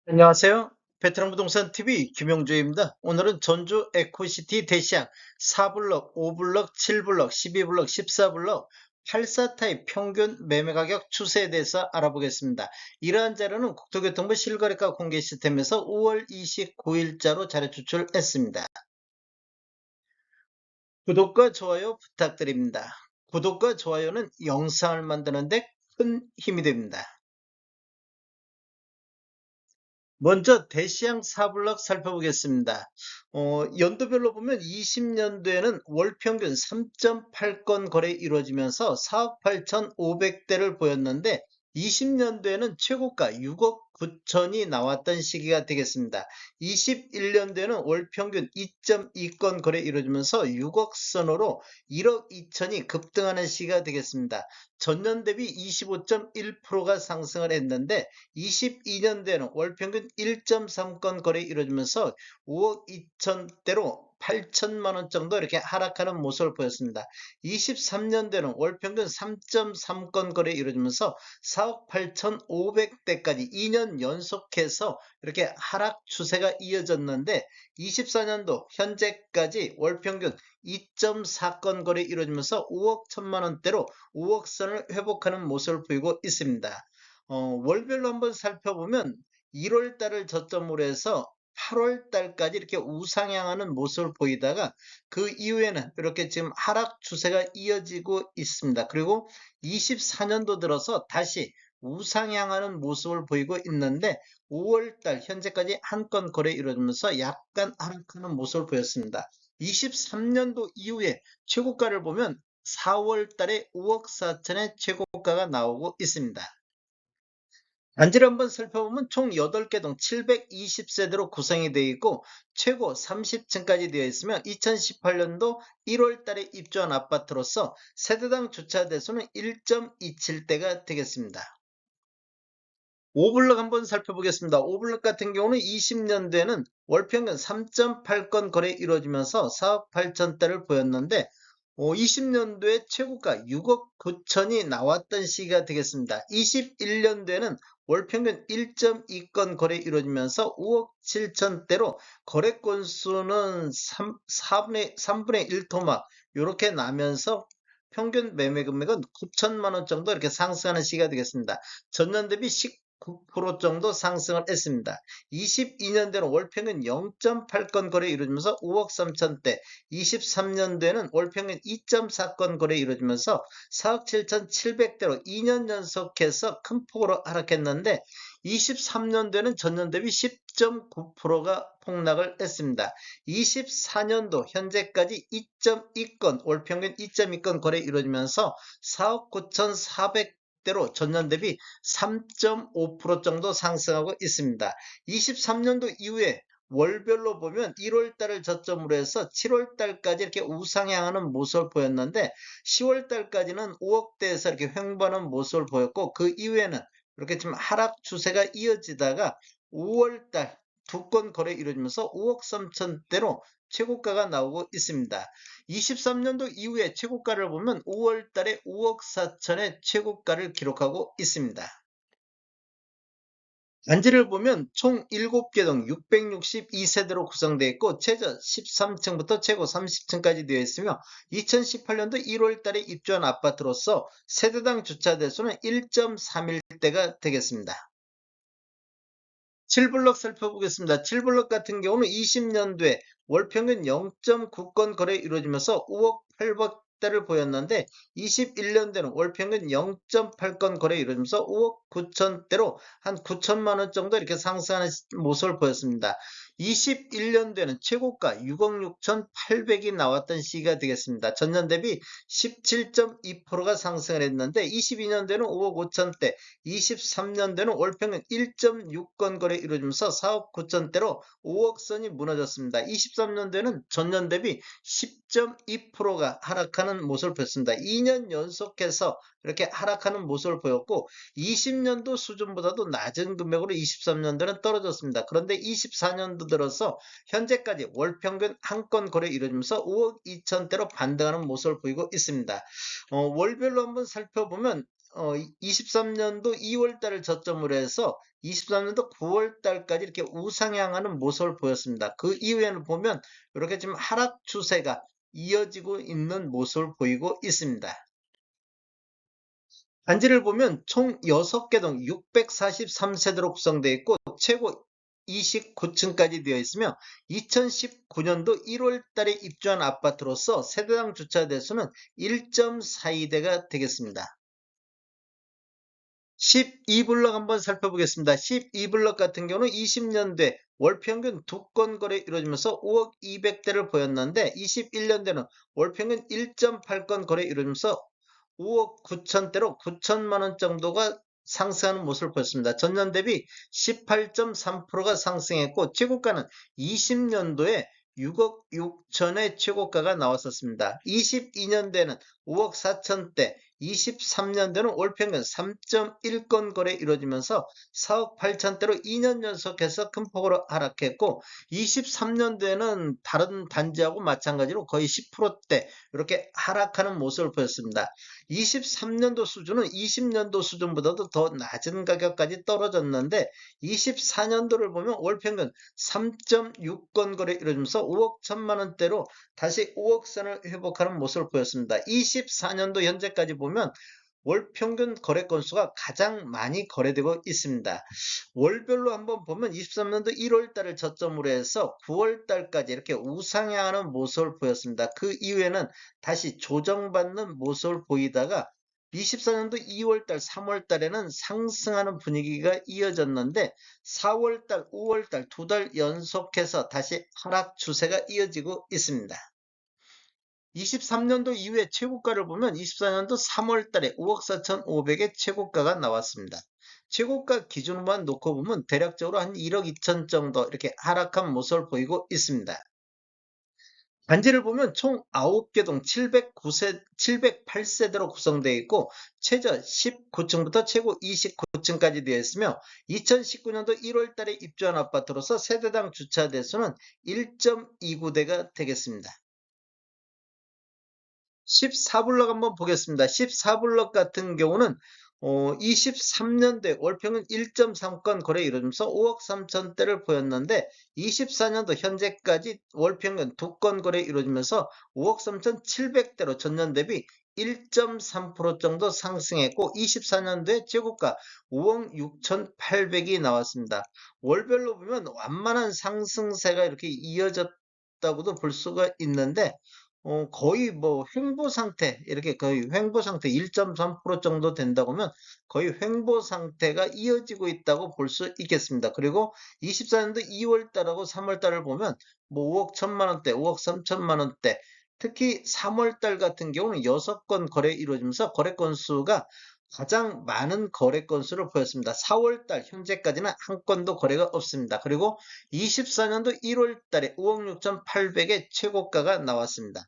안녕하세요. 베트남 부동산 TV 김용주입니다. 오늘은 전주 에코시티 대시양 4블럭, 5블럭, 7블럭, 12블럭, 14블럭 84 타입 평균 매매 가격 추세에 대해서 알아보겠습니다. 이러한 자료는 국토교통부 실거래가 공개 시스템에서 5월 29일자로 자료 추출했습니다. 구독과 좋아요 부탁드립니다. 구독과 좋아요는 영상을 만드는데 큰 힘이 됩니다. 먼저 대시양 4블럭 살펴보겠습니다. 연도별로 보면 20년도에는 월 평균 3.8건 거래 이루어지면서 4억 8,500대를 보였는데 20년도에는 최고가 6억 9천이 나왔던 시기가 되겠습니다. 21년도에는 월 평균 2.2건 거래 이루어지면서 6억 선으로 1억 2천이 급등하는 시기가 되겠습니다. 전년 대비 25.1%가 상승을 했는데 22년도에는 월 평균 1.3건 거래 이루어지면서 5억 2천대로 8천만 원 정도 이렇게 하락하는 모습을 보였습니다. 23년도에는 월 평균 3.3건 거래 이루어지면서 4억 8,500대까지 2년 연속해서 이렇게 하락 추세가 이어졌는데 24년도 현재까지 월 평균 2.4건 거래 이루어지면서 5억 1천만 원대로 5억 선을 회복하는 모습을 보이고 있습니다. 월별로 한번 살펴보면 1월 달을 저점으로 해서 8월 달까지 이렇게 우상향하는 모습을 보이다가 그 이후에는 이렇게 지금 하락 추세가 이어지고 있습니다. 그리고 24년도 들어서 다시 우상향하는 모습을 보이고 있는데 5월 달 현재까지 한 건 거래 이루어지면서 약간 하락하는 모습을 보였습니다. 23년도 이후에 최고가를 보면 4월 달에 5억 4천의 최고가가 나오고 있습니다. 단지를 한번 살펴보면 총 8개 동 720세대로 구성이 되어 있고 최고 30층까지 되어 있으며 2018년도 1월 달에 입주한 아파트로서 세대당 주차 대수는 1.27대가 되겠습니다. 5블럭 한번 살펴보겠습니다. 5블럭 같은 경우는 20년도에는 월평균 3.8건 거래 이루어지면서 4억 8천대를 보였는데 20년도에 최고가 6억 9천이 나왔던 시기가 되겠습니다. 21년도에는 월평균 1.2건 거래 이루어지면서 5억 7천대로 거래 건수는 3분의 1 토막 이렇게 나면서 평균 매매 금액은 9천만 원 정도 이렇게 상승하는 시기가 되겠습니다. 전년 대비 19% 정도 상승을 했습니다. 22년도에는 월평균 0.8건 거래 이루어지면서 5억 3천대, 23년도에는 월평균 2.4건 거래 이루어지면서 4억 7천7백대로 2년 연속해서 큰 폭으로 하락했는데 23년도에는 전년 대비 10.9%가 폭락을 했습니다. 24년도 현재까지 2.2건, 월평균 2.2건 거래 이루어지면서 4억 9,400대로 전년 대비 3.5% 정도 상승하고 있습니다. 23년도 이후에 월별로 보면 1월 달을 저점으로 해서 7월 달까지 이렇게 우상향하는 모습을 보였는데 10월 달까지는 5억대에서 이렇게 횡보하는 모습을 보였고 그 이후에는 이렇게 좀 하락 추세가 이어지다가 5월 달 두 건 거래 이루어지면서 5억 3천대로 최고가가 나오고 있습니다. 23년도 이후에 최고가를 보면 5월 달에 5억 4천의 최고가를 기록하고 있습니다. 단지를 보면 총 7개 동 662세대로 구성되어 있고 최저 13층부터 최고 30층까지 되어 있으며 2018년도 1월 달에 입주한 아파트로서 세대당 주차 대수는 1.31대가 되겠습니다. 7블럭 살펴보겠습니다. 7블럭 같은 경우는 20년도에 월평균 0.9건 거래 이루어지면서 5억 8백대를 보였는데 21년도에는 월평균 0.8건 거래 이루어지면서 5억 9천대로 한 9천만 원 정도 이렇게 상승하는 모습을 보였습니다. 21년도에는 최고가 6억 6천8백이 나왔던 시기가 되겠습니다. 전년 대비 17.2%가 상승을 했는데 22년도에는 5억 5천대, 23년도에는 월평균 1.6건 거래 이루어지면서 4억 9천대로 5억 선이 무너졌습니다. 23년도에는 전년 대비 10.2%가 하락하는 모습을 보였습니다. 2년 연속해서 이렇게 하락하는 모습을 보였고 20년도 수준보다도 낮은 금액으로 23년도는 떨어졌습니다. 그런데 24년도 들어서 현재까지 월평균 한 건 거래 이루어지면서 5억 2천대로 반등하는 모습을 보이고 있습니다. 월별로 한번 살펴보면 23년도 2월 달을 저점으로 해서 23년도 9월 달까지 이렇게 우상향하는 모습을 보였습니다. 그 이후에는 보면 이렇게 지금 하락 추세가 이어지고 있는 모습을 보이고 있습니다. 단지를 보면 총 6개 동 643세대로 구성되어 있고 최고 29층까지 되어 있으며 2019년도 1월 달에 입주한 아파트로서 세대당 주차 대수는 1.42대가 되겠습니다. 12블럭 한번 살펴보겠습니다. 12블럭 같은 경우는 20년대 월평균 2건 거래 이루어지면서 5억 200대를 보였는데 21년대는 월평균 1.8건 거래 이루어지면서 5억 9천대로 9천만 원 정도가 상승하는 모습을 보였습니다. 전년 대비 18.3%가 상승했고 최고가는 20년도에 6억 6천의 최고가가 나왔었습니다. 22년대는 5억 4천대, 23년대는 월평균 3.1건 거래 이루어지면서 4억 8천대로 2년 연속해서 큰 폭으로 하락했고 23년도에는 다른 단지하고 마찬가지로 거의 10%대 이렇게 하락하는 모습을 보였습니다. 23년도 수준은 20년도 수준보다도 더 낮은 가격까지 떨어졌는데 24년도를 보면 월평균 3.6건 거래 이루어지면서 5억 1천만 원대로 다시 5억 선을 회복하는 모습을 보였습니다. 24년도 현재까지 보면 월 평균 거래 건수가 가장 많이 거래되고 있습니다. 월별로 한번 보면 23년도 1월 달을 저점으로 해서 9월 달까지 이렇게 우상향하는 모습을 보였습니다. 그 이후에는 다시 조정받는 모습을 보이다가 24년도 2월 달, 3월 달에는 상승하는 분위기가 이어졌는데 4월 달, 5월 달 두 달 연속해서 다시 하락 추세가 이어지고 있습니다. 23년도 이후에 최고가를 보면 24년도 3월 달에 5억 4,500의 최고가가 나왔습니다. 최고가 기준으로만 놓고 보면 대략적으로 한 1억 2천 정도 이렇게 하락한 모습을 보이고 있습니다. 단지를 보면 총 9개 동 708세대로 구성되어 있고 최저 19층부터 최고 29층까지 되어 있으며 2019년도 1월 달에 입주한 아파트로서 세대당 주차 대수는 1.29대가 되겠습니다. 14블럭 한번 보겠습니다. 14블럭 같은 경우는 23년대 월평균 1.3건 거래 이루면서 5억 3천대를 보였는데 24년도 현재까지 월평균 2건 거래 이루어지면서 5억 3천 7백대로 전년 대비 1.3% 정도 상승했고 24년도에 최고가 5억 6천8백이 나왔습니다. 월별로 보면 완만한 상승세가 이렇게 이어졌다고도 볼 수가 있는데 거의 뭐 횡보 상태, 이렇게 거의 횡보 상태 1.3% 정도 된다고 하면 거의 횡보 상태가 이어지고 있다고 볼 수 있겠습니다. 그리고 24년도 2월 달하고 3월 달을 보면 뭐 5억 1천만 원대, 5억 3천만 원대, 특히 3월 달 같은 경우는 6건 거래 이루어지면서 거래 건수가 가장 많은 거래 건수를 보였습니다. 4월 달 현재까지는 한 건도 거래가 없습니다. 그리고 24년도 1월 달에 5억 6천8백의 최고가가 나왔습니다.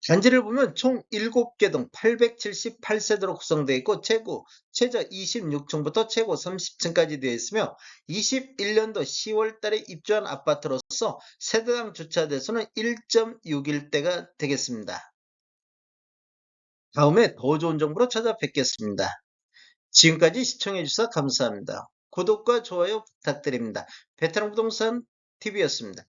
단지를 보면 총 7개 동 878세대로 구성되어 있고 최저 26층부터 최고 30층까지 되어 있으며 21년도 10월 달에 입주한 아파트로서 세대당 주차 대수는 1.61대가 되겠습니다. 다음에 더 좋은 정보로 찾아뵙겠습니다. 지금까지 시청해 주셔서 감사합니다. 구독과 좋아요 부탁드립니다. 베테랑 부동산 TV였습니다.